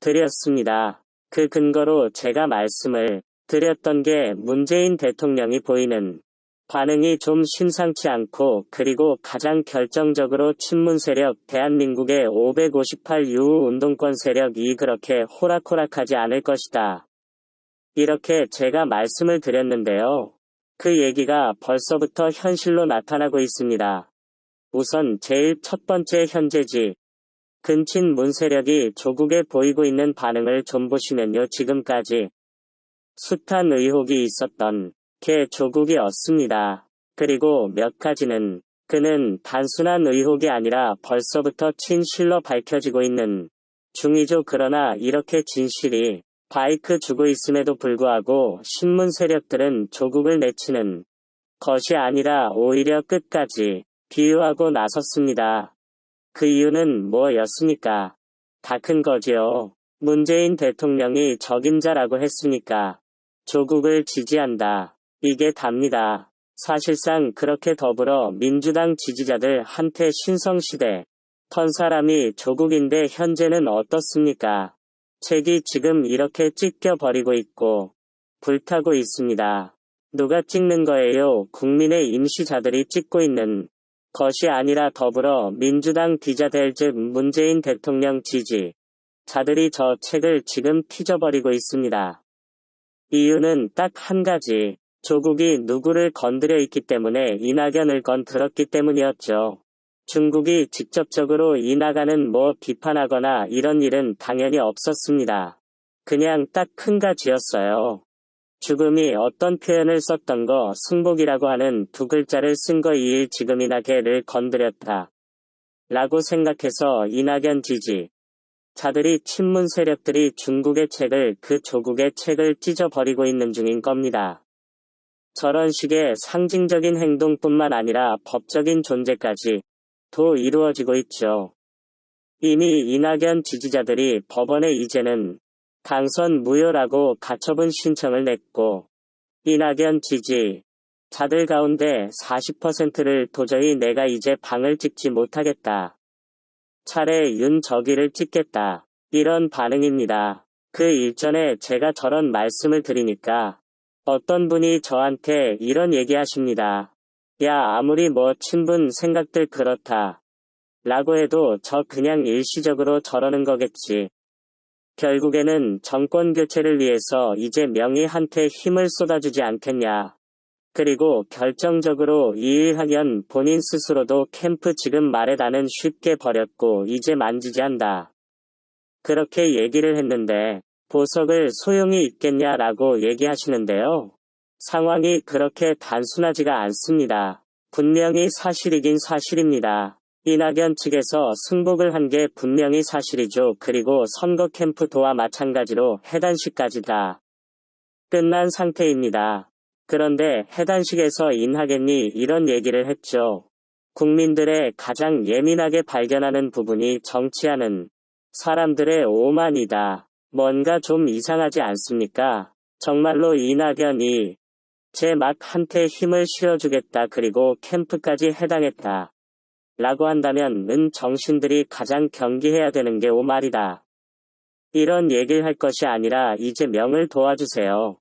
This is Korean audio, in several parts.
드렸습니다. 그 근거로 제가 말씀을 드렸던 게 문재인 대통령이 보이는 반응이 좀 심상치 않고 그리고 가장 결정적으로 친문 세력 대한민국의 558 유우 운동권 세력이 그렇게 호락호락하지 않을 것이다. 이렇게 제가 말씀을 드렸는데요. 그 얘기가 벌써부터 현실로 나타나고 있습니다. 우선 제일 첫 번째 현재지. 근친문 세력이 조국에 보이고 있는 반응을 좀 보시면요. 지금까지 숱한 의혹이 있었던 게 조국이 없습니다. 그리고 몇 가지는 그는 단순한 의혹이 아니라 벌써부터 진실로 밝혀지고 있는 중이죠. 그러나 이렇게 진실이 바이크 주고 있음에도 불구하고 신문 세력들은 조국을 내치는 것이 아니라 오히려 끝까지 비유하고 나섰습니다. 그 이유는 뭐였습니까? 다 큰 거지요. 문재인 대통령이 적임자라고 했으니까 조국을 지지한다. 이게 답니다. 사실상 그렇게 더불어 민주당 지지자들 한테 신성시대 턴 사람이 조국인데 현재는 어떻습니까? 책이 지금 이렇게 찢겨버리고 있고 불타고 있습니다. 누가 찍는 거예요? 국민의 임시자들이 찍고 있는 것이 아니라 더불어 민주당 디자될 즉 문재인 대통령 지지 자들이 저 책을 지금 튀져버리고 있습니다. 이유는 딱 한 가지. 조국이 누구를 건드려 있기 때문에 이낙연을 건드렸기 때문이었죠. 중국이 직접적으로 이낙연은 비판하거나 이런 일은 당연히 없었습니다. 그냥 딱 큰 가지였어요. 죽음이 어떤 표현을 썼던 거 승복이라고 하는 두 글자를 쓴 거 이일 지금 이낙연을 건드렸다. 라고 생각해서 이낙연 지지 자들이 친문 세력들이 중국의 책을 그 조국의 책을 찢어버리고 있는 중인 겁니다. 저런 식의 상징적인 행동뿐만 아니라 법적인 존재까지 도 이루어지고 있죠. 이미 이낙연 지지자들이 법원에 이제는 당선 무효라고 가처분 신청을 냈고 이낙연 지지 자들 가운데 40%를 도저히 내가 이제 방을 찍지 못하겠다. 차례 윤석열을 찍겠다. 이런 반응입니다. 그 일전에 제가 저런 말씀을 드리니까 어떤 분이 저한테 이런 얘기하십니다. 야 아무리 친분 생각들 그렇다. 라고 해도 저 그냥 일시적으로 저러는 거겠지. 결국에는 정권 교체를 위해서 이제 명의한테 힘을 쏟아주지 않겠냐. 그리고 결정적으로 이일학연 본인 스스로도 캠프 지금 말에다는 쉽게 버렸고 이제 만지지 않다. 그렇게 얘기를 했는데 보석을 소용이 있겠냐라고 얘기하시는데요. 상황이 그렇게 단순하지가 않습니다. 분명히 사실이긴 사실입니다. 이낙연 측에서 승복을 한 게 분명히 사실이죠. 그리고 선거 캠프도와 마찬가지로 해단식까지 다 끝난 상태입니다. 그런데 해단식에서 이낙연이 이런 얘기를 했죠. 국민들의 가장 예민하게 발견하는 부분이 정치하는 사람들의 오만이다. 뭔가 좀 이상하지 않습니까? 정말로 이낙연이 제 맛한테 힘을 실어주겠다 그리고 캠프까지 해당했다. 라고 한다면 는 정신들이 가장 경계해야 되는 게 오말이다. 이런 얘기를 할 것이 아니라 이제 명을 도와주세요.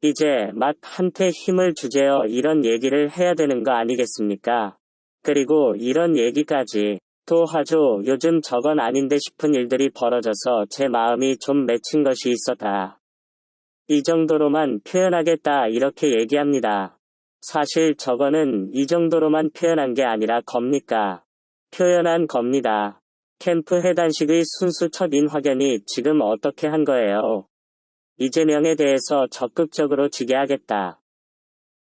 이제 맛한테 힘을 주제요 이런 얘기를 해야 되는 거 아니겠습니까? 그리고 이런 얘기까지 또 하죠. 요즘 저건 아닌데 싶은 일들이 벌어져서 제 마음이 좀 맺힌 것이 있었다. 이 정도로만 표현하겠다 이렇게 얘기합니다. 사실 저거는 이 정도로만 표현한 게 아니라 겁니까? 표현한 겁니다. 캠프 해단식의 순수 첫 인화견이 지금 어떻게 한 거예요? 이재명에 대해서 적극적으로 지게 하겠다.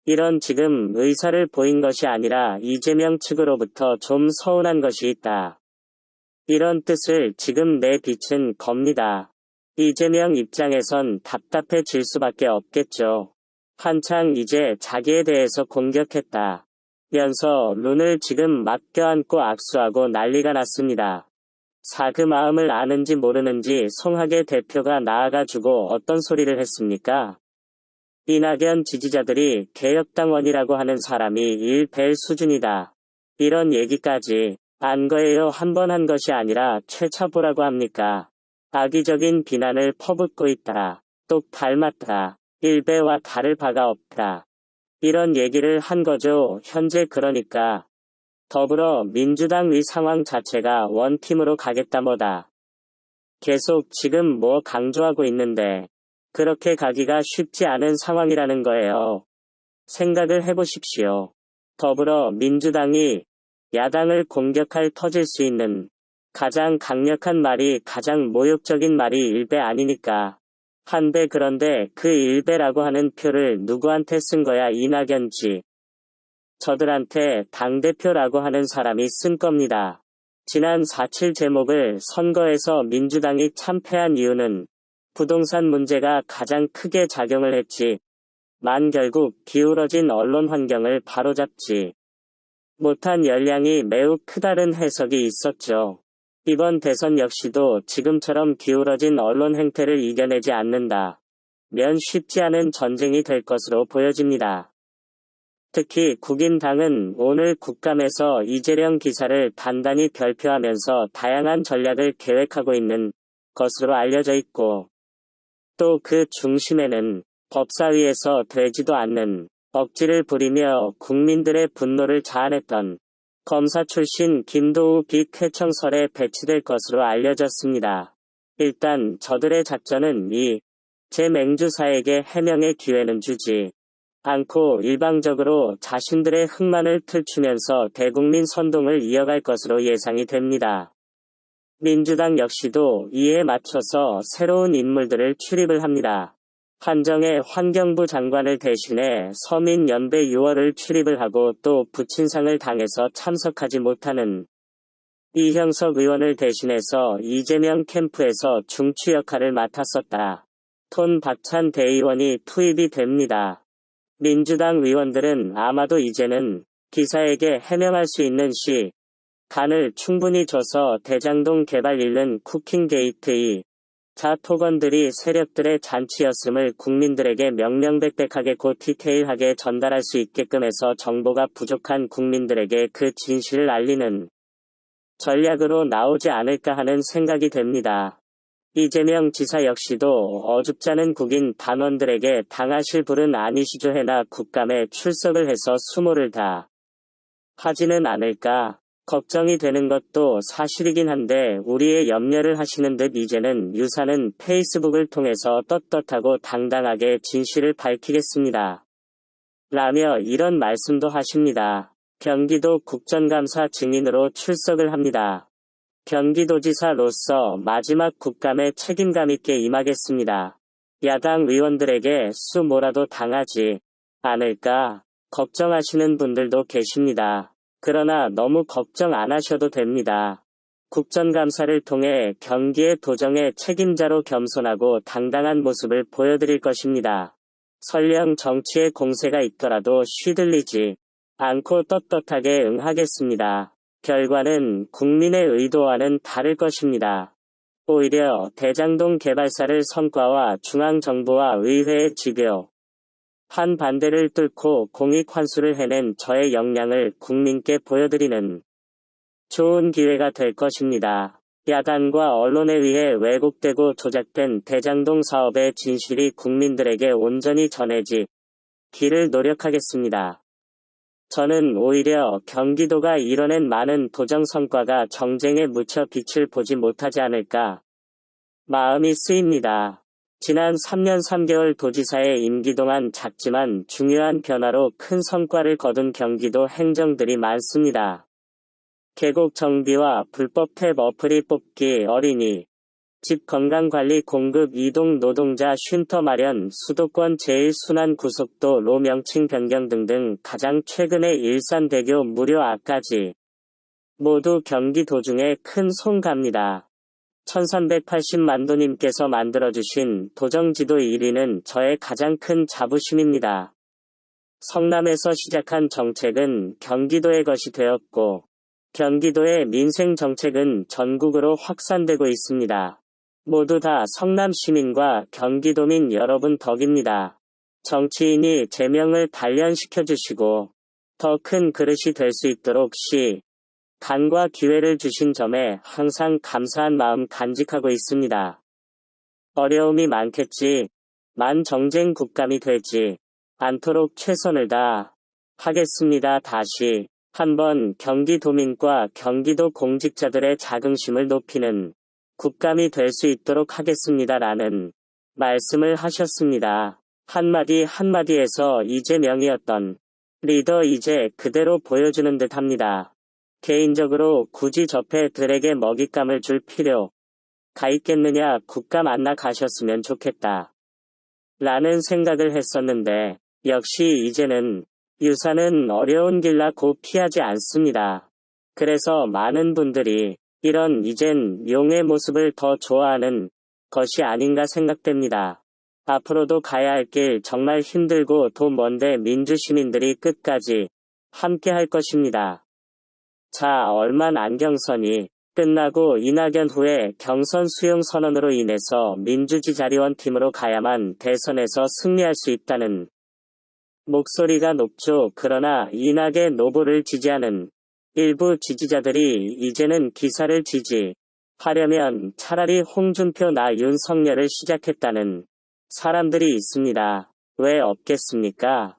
이런 지금 의사를 보인 것이 아니라 이재명 측으로부터 좀 서운한 것이 있다. 이런 뜻을 지금 내비친 겁니다. 이재명 입장에선 답답해질 수밖에 없겠죠. 한창 이제 자기에 대해서 공격했다. 면서 룬을 지금 막 껴안고 악수하고 난리가 났습니다. 그 마음을 아는지 모르는지 송하계 대표가 나아가지고 어떤 소리를 했습니까? 이낙연 지지자들이 개혁당원이라고 하는 사람이 일될 수준이다. 이런 얘기까지 안 거예요. 한 번 한 것이 아니라 최차보라고 합니까? 악의적인 비난을 퍼붓고 있다. 똑 닮았다. 일베와 다를 바가 없다. 이런 얘기를 한 거죠. 현재 그러니까 더불어민주당의 상황 자체가 원팀으로 가겠다 뭐다. 계속 지금 뭐 강조하고 있는데 그렇게 가기가 쉽지 않은 상황이라는 거예요. 생각을 해보십시오. 더불어민주당이 야당을 공격할 터질 수 있는 가장 강력한 말이 가장 모욕적인 말이 일베 아니니까. 한데 그런데 그 일베라고 하는 표를 누구한테 쓴 거야 이낙연지. 저들한테 당대표라고 하는 사람이 쓴 겁니다. 지난 4.7 제목을 선거에서 민주당이 참패한 이유는 부동산 문제가 가장 크게 작용을 했지. 만 결국 기울어진 언론 환경을 바로잡지 못한 열량이 매우 크다는 해석이 있었죠. 이번 대선 역시도 지금처럼 기울어진 언론 행태를 이겨내지 않는다 면 쉽지 않은 전쟁이 될 것으로 보여집니다. 특히 국인당은 오늘 국감에서 이재령 기사를 단단히 별표하면서 다양한 전략을 계획하고 있는 것으로 알려져 있고 또 그 중심에는 법사위에서 되지도 않는 억지를 부리며 국민들의 분노를 자아냈던 검사 출신 김도우 비쾌청설에 배치될 것으로 알려졌습니다. 일단 저들의 작전은 이 제맹주사에게 해명의 기회는 주지 않고 일방적으로 자신들의 흑만을 틀추면서 대국민 선동을 이어갈 것으로 예상이 됩니다. 민주당 역시도 이에 맞춰서 새로운 인물들을 출입을 합니다. 한정의 환경부 장관을 대신해 서민연대 6월을 출입을 하고 또 부친상을 당해서 참석하지 못하는 이형석 의원을 대신해서 이재명 캠프에서 중추 역할을 맡았었다. 톤 박찬 대의원이 투입이 됩니다. 민주당 의원들은 아마도 이제는 기사에게 해명할 수 있는 간을 충분히 줘서 대장동 개발 잃는 쿠킹 게이트 자 토건들이 세력들의 잔치였음을 국민들에게 명명백백하게 곧 디테일하게 전달할 수 있게끔 해서 정보가 부족한 국민들에게 그 진실을 알리는 전략으로 나오지 않을까 하는 생각이 됩니다. 이재명 지사 역시도 어줍잖은 국인 단원들에게 당하실 불은 아니시죠 해나 국감에 출석을 해서 수모를 다 하지는 않을까 걱정이 되는 것도 사실이긴 한데 우리의 염려를 하시는 듯 이제는 유사는 페이스북을 통해서 떳떳하고 당당하게 진실을 밝히겠습니다. 라며 이런 말씀도 하십니다. 경기도 국정감사 증인으로 출석을 합니다. 경기도지사로서 마지막 국감에 책임감 있게 임하겠습니다. 야당 의원들에게 뭐라도 당하지 않을까 걱정하시는 분들도 계십니다. 그러나 너무 걱정 안 하셔도 됩니다. 국정감사를 통해 경기의 도정의 책임자로 겸손하고 당당한 모습을 보여드릴 것입니다. 설령 정치에 공세가 있더라도 쉬들리지 않고 떳떳하게 응하겠습니다. 결과는 국민의 의도와는 다를 것입니다. 오히려 대장동 개발사를 성과와 중앙정부와 의회의 집요 한 반대를 뚫고 공익 환수를 해낸 저의 역량을 국민께 보여드리는 좋은 기회가 될 것입니다. 야단과 언론에 의해 왜곡되고 조작된 대장동 사업의 진실이 국민들에게 온전히 전해지 기를 노력하겠습니다. 저는 오히려 경기도가 이뤄낸 많은 도정 성과가 정쟁에 묻혀 빛을 보지 못하지 않을까 마음이 쓰입니다. 지난 3년 3개월 도지사의 임기 동안 작지만 중요한 변화로 큰 성과를 거둔 경기도 행정들이 많습니다. 계곡 정비와 불법 탭 어플이 뽑기 어린이 집 건강관리 공급 이동 노동자 쉼터 마련 수도권 제1순환고속도로 명칭 변경 등등 가장 최근의 일산대교 무료 악까지 모두 경기도중에 큰 송 갑니다. 1380만도님께서 만들어주신 도정지도 1위는 저의 가장 큰 자부심입니다. 성남에서 시작한 정책은 경기도의 것이 되었고 경기도의 민생 정책은 전국으로 확산되고 있습니다. 모두 다 성남 시민과 경기도민 여러분 덕입니다. 정치인이 제명을 단련시켜주시고 더 큰 그릇이 될 수 있도록 간과 기회를 주신 점에 항상 감사한 마음 간직하고 있습니다. 어려움이 많겠지. 만 정쟁 국감이 되지 않도록 최선을 다하겠습니다. 다시 한번 경기도민과 경기도 공직자들의 자긍심을 높이는 국감이 될 수 있도록 하겠습니다라는 말씀을 하셨습니다. 한마디 한마디에서 이재명이었던 리더 이제 그대로 보여주는 듯합니다. 개인적으로 굳이 저패들에게 먹잇감을 줄 필요가 있겠느냐. 국감 안 나가셨으면 좋겠다. 라는 생각을 했었는데 역시 이제는 유사는 어려운 길라고 피하지 않습니다. 그래서 많은 분들이 이런 이젠 용의 모습을 더 좋아하는 것이 아닌가 생각됩니다. 앞으로도 가야 할 길 정말 힘들고 도 먼데 민주시민들이 끝까지 함께 할 것입니다. 자, 얼마 안경선이 끝나고 이낙연 후에 경선 수용 선언으로 인해서 민주지 자리원 팀으로 가야만 대선에서 승리할 수 있다는 목소리가 높죠. 그러나 이낙연 후보를 지지하는 일부 지지자들이 이제는 기사를 지지하려면 차라리 홍준표나 윤석열을 시작했다는 사람들이 있습니다. 왜 없겠습니까?